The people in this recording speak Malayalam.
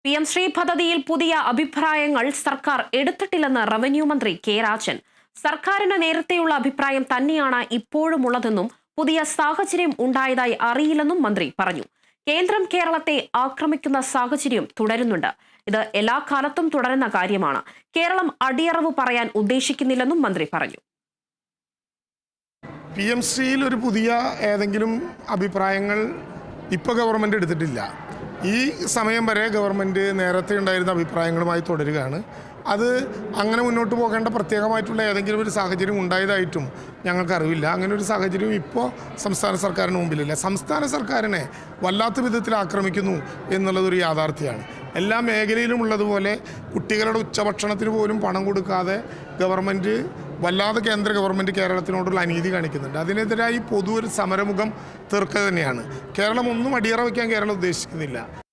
PM ശ്രീ പദ്ധതിയിൽ പുതിയ അഭിപ്രായങ്ങൾ സർക്കാർ എടുത്തിട്ടില്ലെന്ന് റവന്യൂ മന്ത്രി കെ രാജൻ. സർക്കാരിന് നേരത്തെയുള്ള അഭിപ്രായം തന്നെയാണ് ഇപ്പോഴുമുള്ളതെന്നും പുതിയ സാഹചര്യം ഉണ്ടായതായി അറിയില്ലെന്നും മന്ത്രി പറഞ്ഞു. കേന്ദ്രം കേരളത്തെ ആക്രമിക്കുന്ന സാഹചര്യം തുടരുന്നുണ്ട്. ഇത് എല്ലാ കാലത്തും തുടരുന്ന കാര്യമാണ്. കേരളം അടിയറവ് പറയാൻ ഉദ്ദേശിക്കുന്നില്ലെന്നും മന്ത്രി പറഞ്ഞു. PM ശ്രീയിൽ ഒരു പുതിയ ഏതെങ്കിലും അഭിപ്രായങ്ങൾ ഇപ്പോൾ ഗവൺമെൻറ് എടുത്തിട്ടില്ല. ഈ സമയം വരെ ഗവൺമെൻറ് നേരത്തെ ഉണ്ടായിരുന്ന അഭിപ്രായങ്ങളുമായി തുടരുകയാണ്. അത് അങ്ങനെ മുന്നോട്ട് പോകേണ്ട പ്രത്യേകമായിട്ടുള്ള ഏതെങ്കിലും ഒരു സാഹചര്യം ഉണ്ടായതായിട്ടും ഞങ്ങൾക്കറിവില്ല. അങ്ങനെ ഒരു സാഹചര്യം ഇപ്പോൾ സംസ്ഥാന സർക്കാരിന് മുമ്പിലില്ല. സംസ്ഥാന സർക്കാരിനെ വല്ലാത്ത വിധത്തിൽ ആക്രമിക്കുന്നു എന്നുള്ളതൊരു യാഥാർത്ഥ്യമാണ്. എല്ലാ മേഖലയിലും ഉള്ളതുപോലെ കുട്ടികളുടെ ഉച്ചഭക്ഷണത്തിന് പോലും പണം കൊടുക്കാതെ ഗവൺമെൻറ് വല്ലാതെ കേന്ദ്ര ഗവൺമെൻറ് കേരളത്തിനോടുള്ള അനീതി കാണിക്കുന്നുണ്ട്. അതിനെതിരായി പൊതു ഒരു സമരമുഖം തീർക്കുക തന്നെയാണ്. കേരളം ഒന്നും അടിയറ വയ്ക്കാൻ കേരളം ഉദ്ദേശിക്കുന്നില്ല.